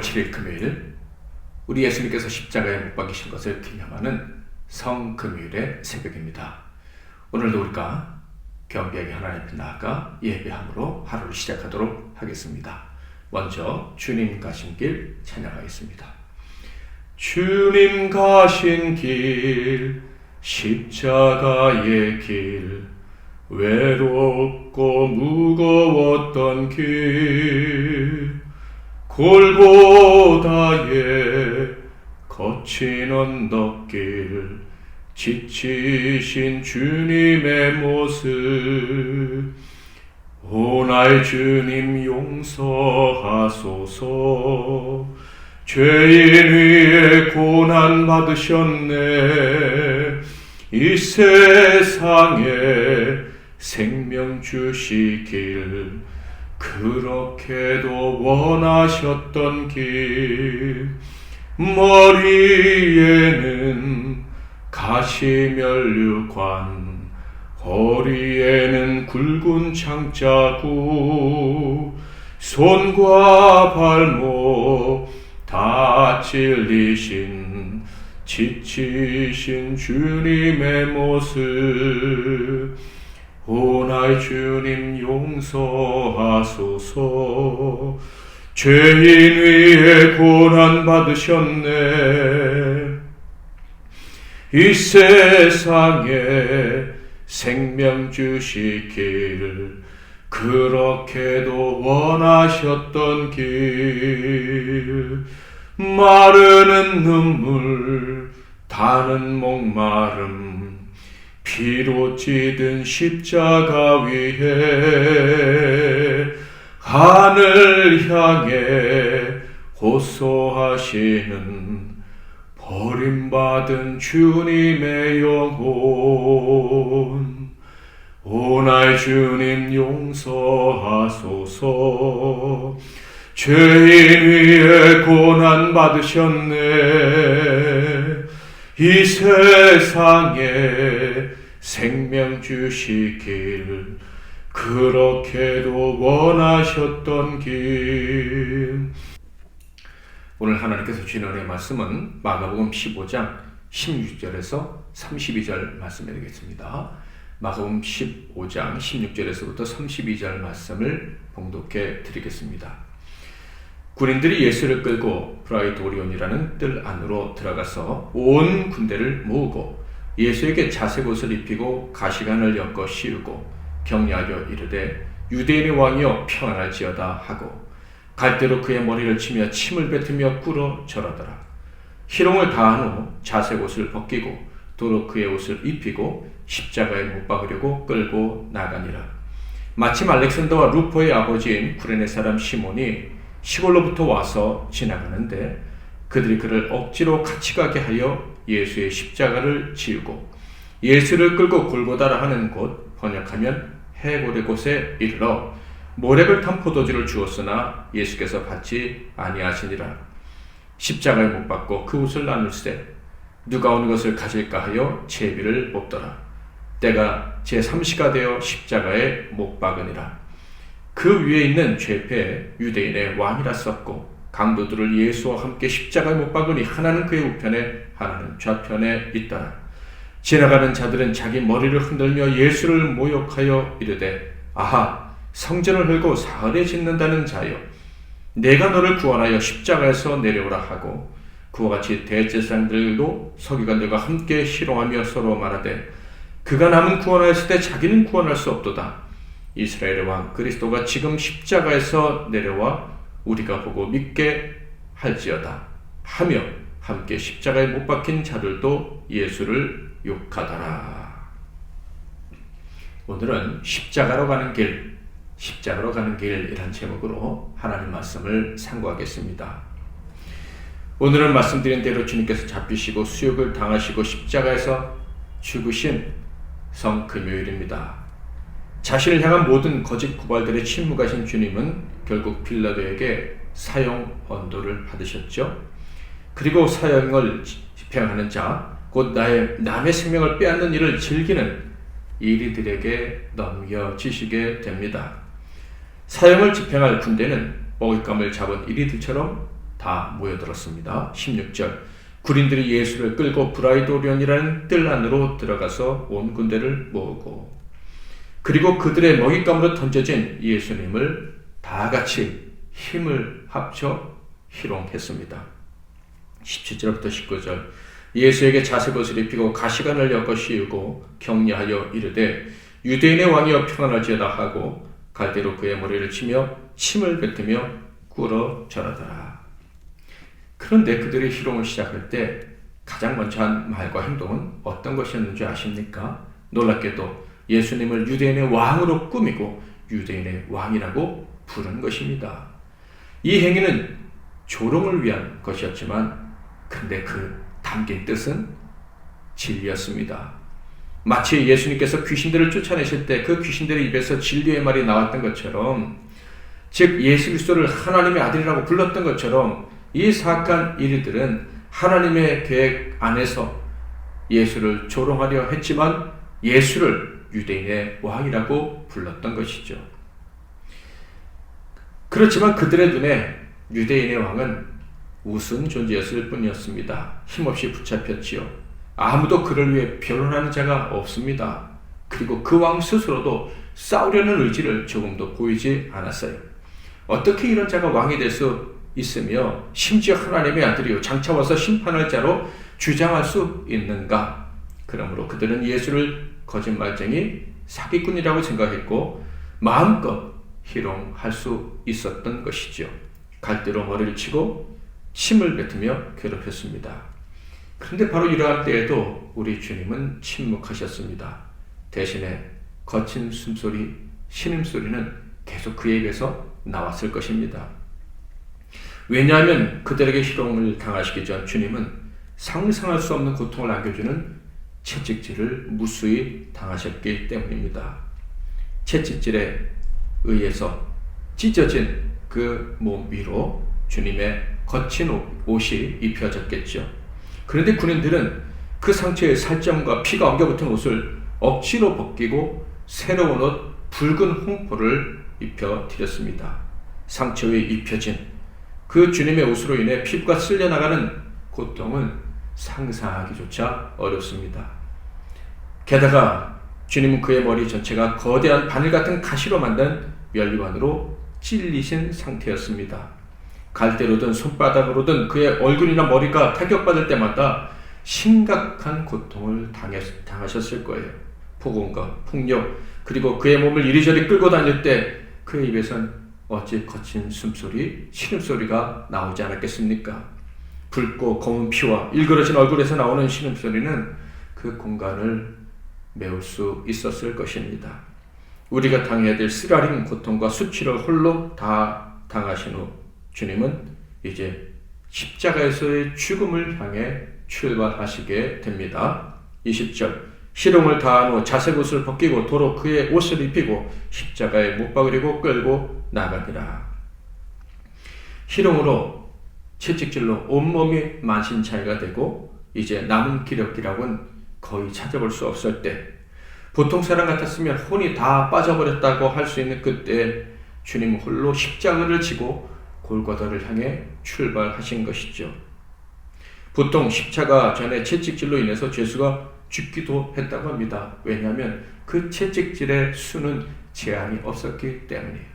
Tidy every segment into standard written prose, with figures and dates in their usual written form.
7일 금요일, 우리 예수님께서 십자가에 못 박히신 것을 기념하는 성금요일의 새벽입니다. 오늘도 우리가 겸비하게 하나님 앞에 나아가 예배함으로 하루를 시작하도록 하겠습니다. 먼저 주님 가신 길 찬양하겠습니다. 주님 가신 길, 십자가의 길, 외롭고 무거웠던 길, 골고다의 거친 언덕길, 지치신 주님의 모습. 오 나의 주님 용서하소서, 죄인 위에 고난 받으셨네. 이 세상에 생명 주시길, 그렇게도 원하셨던 길. 머리에는 가시면류관, 허리에는 굵은 창자국, 손과 발목 다 찔리신 지치신 주님의 모습. 오 나의 주님 용서하소서, 죄인 위에 고난 받으셨네. 이 세상에 생명 주시길, 그렇게도 원하셨던 길. 마르는 눈물, 타는 목마름, 피로 찌든 십자가 위에 하늘 향해 호소하시는 버림받은 주님의 영혼. 오 나의 주님 용서하소서, 죄인 위에 고난 받으셨네. 이 세상에 생명 주시길, 그렇게도 원하셨던 길. 오늘 하나님께서 주신 은혜의 말씀은 마가복음 15장 16절에서 32절 말씀이 되겠습니다. 마가복음 15장 16절에서부터 32절 말씀을 봉독해 드리겠습니다. 군인들이 예수를 끌고 프라이도리온이라는 뜰 안으로 들어가서 온 군대를 모으고 예수에게 자색 옷을 입히고 가시관을 엮어 씌우고 격려하여 이르되 유대인의 왕이여 평안할지어다 하고 갈대로 그의 머리를 치며 침을 뱉으며 꿇어 절하더라. 희롱을 다한 후 자색 옷을 벗기고 도로 그의 옷을 입히고 십자가에 못 박으려고 끌고 나가니라. 마침 알렉산더와 루포의 아버지인 쿠레네 사람 시몬이 시골로부터 와서 지나가는데 그들이 그를 억지로 같이 가게 하여 예수의 십자가를 지우고 예수를 끌고 골고다라 하는 곳, 번역하면 해골의 곳에 이르러 모략을 탄 포도주를 주었으나 예수께서 받지 아니하시니라. 십자가에 못 박고 그 옷을 나눌세 누가 어느 것을 가질까 하여 제비를 뽑더라. 때가 제3시가 되어 십자가에 못 박으니라. 그 위에 있는 죄패 유대인의 왕이라 썼고 강도들을 예수와 함께 십자가에 못 박으니 하나는 그의 우편에 하나는 좌편에 있더라. 지나가는 자들은 자기 머리를 흔들며 예수를 모욕하여 이르되 아하, 성전을 헐고 사흘에 짓는다는 자여, 내가 너를 구원하여 십자가에서 내려오라 하고 그와 같이 대제사장들도 서기관들과 함께 희롱하며 서로 말하되 그가 남은 구원하였을 때 자기는 구원할 수 없도다. 이스라엘의 왕 그리스도가 지금 십자가에서 내려와 우리가 보고 믿게 할지어다 하며 함께 십자가에 못 박힌 자들도 예수를 욕하더라. 오늘은 십자가로 가는 길, 십자가로 가는 길이란 제목으로 하나님 말씀을 상고하겠습니다. 오늘은 말씀드린 대로 주님께서 잡히시고 수욕을 당하시고 십자가에서 죽으신 성금요일입니다. 자신을 향한 모든 거짓 고발들의 침묵하신 주님은 결국 빌라도에게 사형 언도를 받으셨죠. 그리고 사형을 집행하는 자, 곧 남의 생명을 빼앗는 일을 즐기는 이리들에게 넘겨지시게 됩니다. 사형을 집행할 군대는 먹잇감을 잡은 이리들처럼 다 모여들었습니다. 16절 군인들이 예수를 끌고 브라이도련이라는 뜰 안으로 들어가서 온 군대를 모으고 그리고 그들의 먹잇감으로 던져진 예수님을 다 같이 힘을 합쳐 희롱했습니다. 17절부터 19절 예수에게 자색 옷을 입히고 가시관을 엮어 씌우고 격려하여 이르되 유대인의 왕이여 평안할지어다 하고 갈대로 그의 머리를 치며 침을 뱉으며 꿇어 절하더라. 그런데 그들의 희롱을 시작할 때 가장 먼저 한 말과 행동은 어떤 것이었는지 아십니까? 놀랍게도 예수님을 유대인의 왕으로 꾸미고 유대인의 왕이라고 부른 것입니다. 이 행위는 조롱을 위한 것이었지만 근데 그 담긴 뜻은 진리였습니다. 마치 예수님께서 귀신들을 쫓아내실 때 그 귀신들의 입에서 진리의 말이 나왔던 것처럼 즉 예수 그리스도를 하나님의 아들이라고 불렀던 것처럼 이 사악한 이들은 하나님의 계획 안에서 예수를 조롱하려 했지만 예수를 유대인의 왕이라고 불렀던 것이죠. 그렇지만 그들의 눈에 유대인의 왕은 우스운 존재였을 뿐이었습니다. 힘없이 붙잡혔지요. 아무도 그를 위해 변론하는 자가 없습니다. 그리고 그 왕 스스로도 싸우려는 의지를 조금도 보이지 않았어요. 어떻게 이런 자가 왕이 될 수 있으며 심지어 하나님의 아들이요 장차 와서 심판할 자로 주장할 수 있는가? 그러므로 그들은 예수를 거짓말쟁이 사기꾼이라고 생각했고 마음껏 희롱할 수 있었던 것이죠. 갈대로 머리를 치고 침을 뱉으며 괴롭혔습니다. 그런데 바로 이러한 때에도 우리 주님은 침묵하셨습니다. 대신에 거친 숨소리, 신음소리는 계속 그의 입에서 나왔을 것입니다. 왜냐하면 그들에게 희롱을 당하시기 전 주님은 상상할 수 없는 고통을 안겨주는 채찍질을 무수히 당하셨기 때문입니다. 채찍질에 의해서 찢어진 그 몸 위로 주님의 거친 옷이 입혀졌겠죠. 그런데 군인들은 그 상처에 살점과 피가 엉겨붙은 옷을 억지로 벗기고 새로운 옷 붉은 홍포를 입혀드렸습니다. 상처 위에 입혀진 그 주님의 옷으로 인해 피부가 쓸려나가는 고통은 상상하기조차 어렵습니다. 게다가 주님은 그의 머리 전체가 거대한 바늘 같은 가시로 만든 면류관으로 찔리신 상태였습니다. 갈대로든 손바닥으로든 그의 얼굴이나 머리가 타격받을 때마다 심각한 고통을 당하셨을 거예요. 폭언과 폭력 그리고 그의 몸을 이리저리 끌고 다닐 때 그의 입에선 어찌 거친 숨소리, 신음소리가 나오지 않았겠습니까? 붉고 검은 피와 일그러진 얼굴에서 나오는 신음소리는 그 공간을 메울 수 있었을 것입니다. 우리가 당해야 될 쓰라린 고통과 수치를 홀로 다 당하신 후 주님은 이제 십자가에서의 죽음을 향해 출발하시게 됩니다. 20절 희롱을 다한 후 자색 옷을 벗기고 도로 그의 옷을 입히고 십자가에 못 박으려고 끌고 나가니라. 희롱으로 채찍질로 온몸이 만신창이가 되고 이제 남은 기력이라고는 거의 찾아볼 수 없을 때 보통 사람 같았으면 혼이 다 빠져버렸다고 할 수 있는 그때 주님은 홀로 십자가를 지고 골고다를 향해 출발하신 것이죠. 보통 십자가 전에 채찍질로 인해서 죄수가 죽기도 했다고 합니다. 왜냐하면 그 채찍질의 수는 제한이 없었기 때문이에요.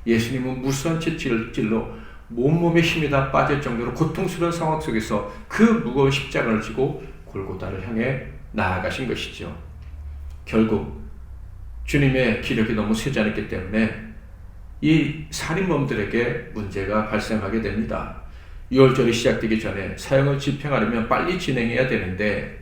예수님은 무수한 채찍질로 몸몸에 힘이 다 빠질 정도로 고통스러운 상황 속에서 그 무거운 십자가를 지고 골고다를 향해 나아가신 것이죠. 결국 주님의 기력이 너무 세지 않았기 때문에 이 살인범들에게 문제가 발생하게 됩니다. 6월절이 시작되기 전에 사형을 집행하려면 빨리 진행해야 되는데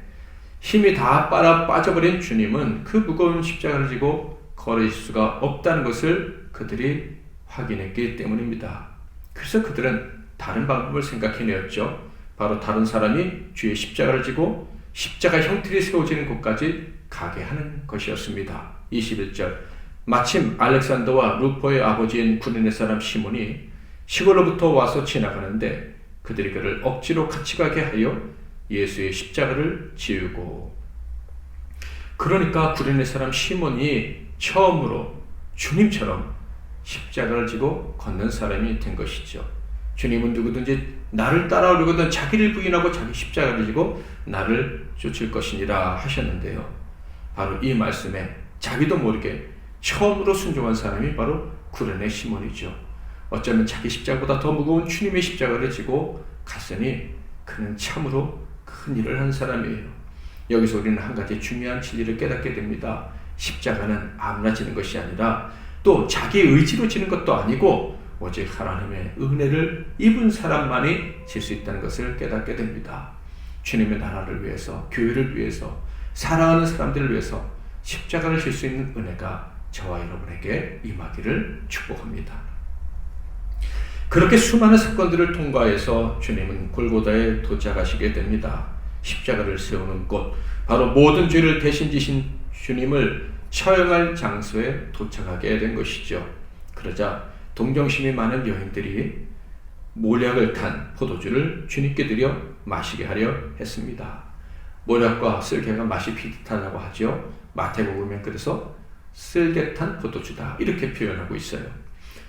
힘이 다 빠져버린 주님은 그 무거운 십자가를 지고 걸으실 수가 없다는 것을 그들이 확인했기 때문입니다. 그래서 그들은 다른 방법을 생각해내었죠. 바로 다른 사람이 주의 십자가를 지고 십자가 형틀이 세워지는 곳까지 가게 하는 것이었습니다. 21절 마침 알렉산더와 루포의 아버지인 구레네 사람 시몬이 시골로부터 와서 지나가는데 그들이 그를 억지로 같이 가게 하여 예수의 십자가를 지우고 그러니까 구레네 사람 시몬이 처음으로 주님처럼 십자가를 지고 걷는 사람이 된 것이죠. 주님은 누구든지 나를 따라오려거든 자기를 부인하고 자기 십자가를 지고 나를 쫓을 것이니라 하셨는데요. 바로 이 말씀에 자기도 모르게 처음으로 순종한 사람이 바로 구레네 시몬이죠. 어쩌면 자기 십자가보다 더 무거운 주님의 십자가를 지고 갔으니 그는 참으로 큰 일을 한 사람이에요. 여기서 우리는 한 가지 중요한 진리를 깨닫게 됩니다. 십자가는 아무나 지는 것이 아니라 또 자기 의지로 지는 것도 아니고 오직 하나님의 은혜를 입은 사람만이 질 수 있다는 것을 깨닫게 됩니다. 주님의 나라를 위해서, 교회를 위해서, 사랑하는 사람들을 위해서 십자가를 질 수 있는 은혜가 저와 여러분에게 임하기를 축복합니다. 그렇게 수많은 사건들을 통과해서 주님은 골고다에 도착하시게 됩니다. 십자가를 세우는 곳, 바로 모든 죄를 대신 지신 주님을 처형할 장소에 도착하게 된 것이죠. 그러자 동정심이 많은 여인들이 모략을 탄 포도주를 주님께 드려 마시게 하려 했습니다. 모략과 쓸개가 맛이 비슷하다고 하죠. 마태복음에 그래서 쓸개탄 포도주다 이렇게 표현하고 있어요.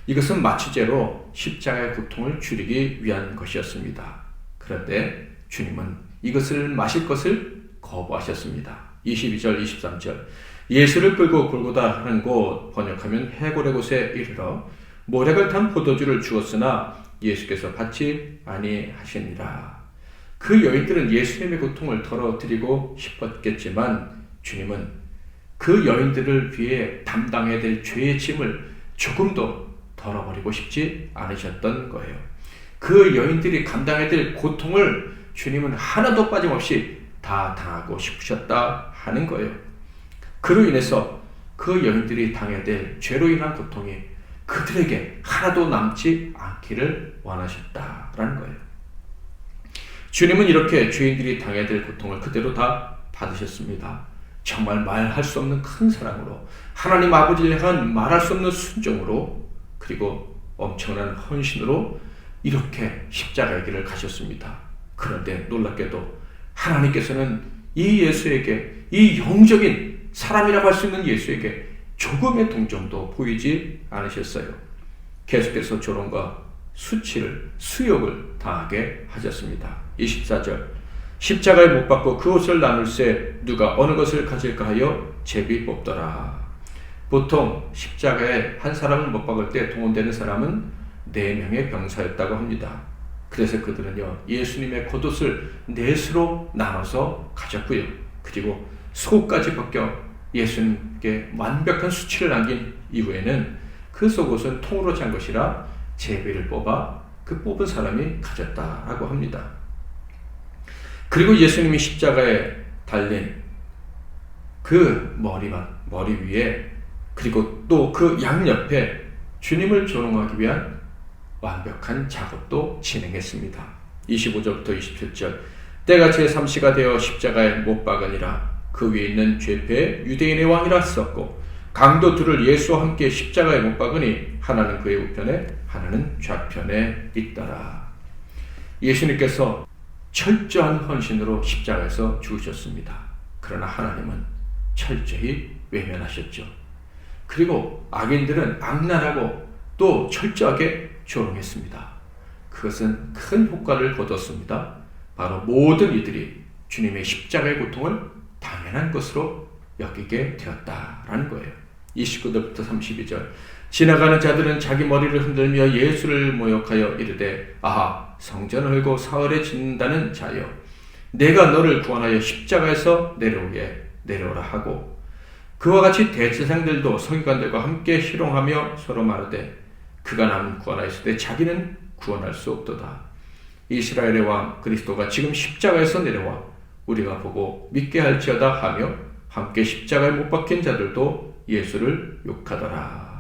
이것은 마취제로 십자가의 고통을 줄이기 위한 것이었습니다. 그런데 주님은 이것을 마실 것을 거부하셨습니다. 22절, 23절 예수를 끌고 골고다 하는 곳, 번역하면 해골의 곳에 이르러 모략을 탄 포도주를 주었으나 예수께서 받지 아니하시니라. 그 여인들은 예수님의 고통을 덜어드리고 싶었겠지만 주님은 그 여인들을 위해 담당해야 될 죄의 짐을 조금도 덜어버리고 싶지 않으셨던 거예요. 그 여인들이 감당해야 될 고통을 주님은 하나도 빠짐없이 다 당하고 싶으셨다 하는 거예요. 그로 인해서 그 여인들이 당해야 될 죄로 인한 고통이 그들에게 하나도 남지 않기를 원하셨다라는 거예요. 주님은 이렇게 죄인들이 당해야 될 고통을 그대로 다 받으셨습니다. 정말 말할 수 없는 큰 사랑으로, 하나님 아버지를 향한 말할 수 없는 순종으로, 그리고 엄청난 헌신으로 이렇게 십자가의 길을 가셨습니다. 그런데 놀랍게도 하나님께서는 이 예수에게, 이 영적인 사람이라고 할 수 있는 예수에게 조금의 동정도 보이지 않으셨어요. 계속해서 조롱과 수치를, 수욕을 당하게 하셨습니다. 24절 십자가에 못 박고 그 옷을 나눌새 누가 어느 것을 가질까 하여 제비 뽑더라. 보통 십자가에 한 사람을 못 박을 때 동원되는 사람은 4명의 병사였다고 합니다. 그래서 그들은요 예수님의 겉옷을 4수로 나눠서 가졌고요. 그리고 속옷까지 벗겨 예수님께 완벽한 수치를 남긴 이후에는 그 속옷은 통으로 찬 것이라 제비를 뽑아 그 뽑은 사람이 가졌다라고 합니다. 그리고 예수님이 십자가에 달린 그 머리 위에, 그리고 또 그 양옆에 주님을 조롱하기 위한 완벽한 작업도 진행했습니다. 25절부터 27절 때가 제3시가 되어 십자가에 못 박으니라. 그 위에 있는 죄패 유대인의 왕이라 썼고 강도 둘을 예수와 함께 십자가에 못 박으니 하나는 그의 우편에 하나는 좌편에 있더라. 예수님께서 철저한 헌신으로 십자가에서 죽으셨습니다. 그러나 하나님은 철저히 외면하셨죠. 그리고 악인들은 악랄하고 또 철저하게 조롱했습니다. 그것은 큰 효과를 거뒀습니다. 바로 모든 이들이 주님의 십자가의 고통을 당연한 것으로 여기게 되었다라는 거예요. 29절부터 32절 지나가는 자들은 자기 머리를 흔들며 예수를 모욕하여 이르되 아하 성전을 헐고 사흘에 짓는다는 자여 내가 너를 구원하여 십자가에서 내려오라 하고 그와 같이 대제사장들도 서기관들과 함께 희롱하며 서로 말하되 그가 남은 구원하였을 때 자기는 구원할 수 없도다. 이스라엘의 왕 그리스도가 지금 십자가에서 내려와 우리가 보고 믿게 할지어다 하며 함께 십자가에 못 박힌 자들도 예수를 욕하더라.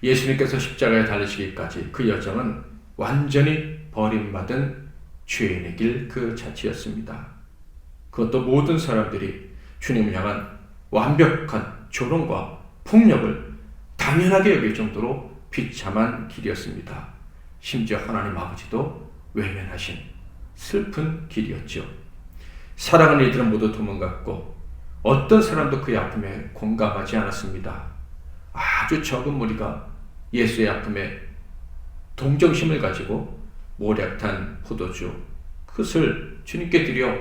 예수님께서 십자가에 달리시기까지 그 여정은 완전히 버림받은 죄인의 길 그 자체였습니다. 그것도 모든 사람들이 주님을 향한 완벽한 조롱과 폭력을 당연하게 여길 정도로 비참한 길이었습니다. 심지어 하나님 아버지도 외면하신 슬픈 길이었죠. 사랑하는 이들은 모두 도망갔고 어떤 사람도 그의 아픔에 공감하지 않았습니다. 아주 적은 무리가 예수의 아픔에 동정심을 가지고 모략탄 포도주 그것을 주님께 드려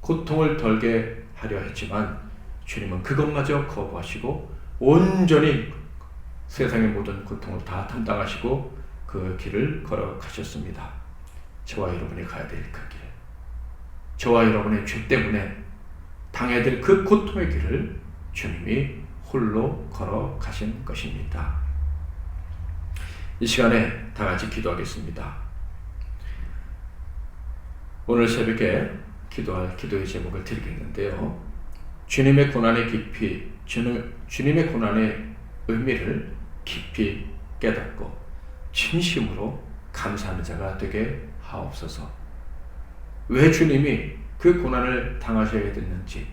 고통을 덜게 하려 했지만 주님은 그것마저 거부하시고 온전히 세상의 모든 고통을 다 담당하시고 그 길을 걸어가셨습니다. 저와 여러분이 가야 될 그 길, 저와 여러분의 죄 때문에 당해야 될 그 고통의 길을 주님이 홀로 걸어가신 것입니다. 이 시간에 다 같이 기도하겠습니다. 오늘 새벽에 기도할 기도의 제목을 드리겠는데요. 주님의 고난의 깊이, 주님의 고난의 의미를 깊이 깨닫고 진심으로 감사하는 자가 되게 하옵소서. 왜 주님이 그 고난을 당하셔야 됐는지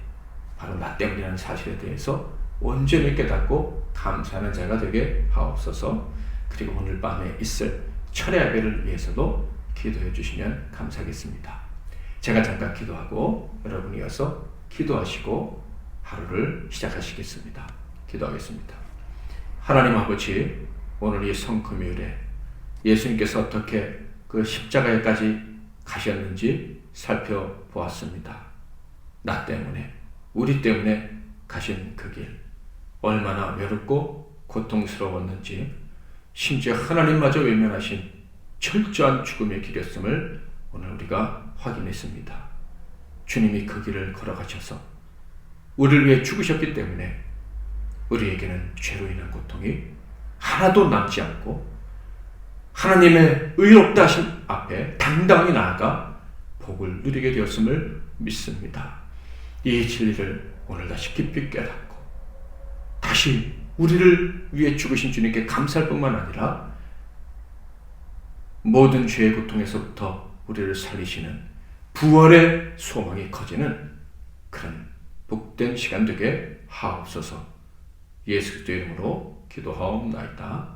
바로 나 때문이라는 사실에 대해서 온전히 깨닫고 감사하는 자가 되게 하옵소서. 그리고 오늘 밤에 있을 철야 예배를 위해서도 기도해 주시면 감사하겠습니다. 제가 잠깐 기도하고 여러분이 이어서 기도하시고 하루를 시작하시겠습니다. 기도하겠습니다. 하나님 아버지, 오늘 이 성금요일에 예수님께서 어떻게 그 십자가에까지 가셨는지 살펴보았습니다. 나 때문에, 우리 때문에 가신 그 길, 얼마나 외롭고 고통스러웠는지, 심지어 하나님마저 외면하신 철저한 죽음의 길이었음을 오늘 우리가 확인했습니다. 주님이 그 길을 걸어가셔서 우리를 위해 죽으셨기 때문에 우리에게는 죄로 인한 고통이 하나도 남지 않고 하나님의 의롭다 하심 앞에 당당히 나아가 복을 누리게 되었음을 믿습니다. 이 진리를 오늘 다시 깊이 깨닫고 다시 우리를 위해 죽으신 주님께 감사할 뿐만 아니라 모든 죄의 고통에서부터 우리를 살리시는 부활의 소망이 커지는 그런 복된 시간 되게 하옵소서. 예수 그리스도의 이름으로 기도하옵나이다.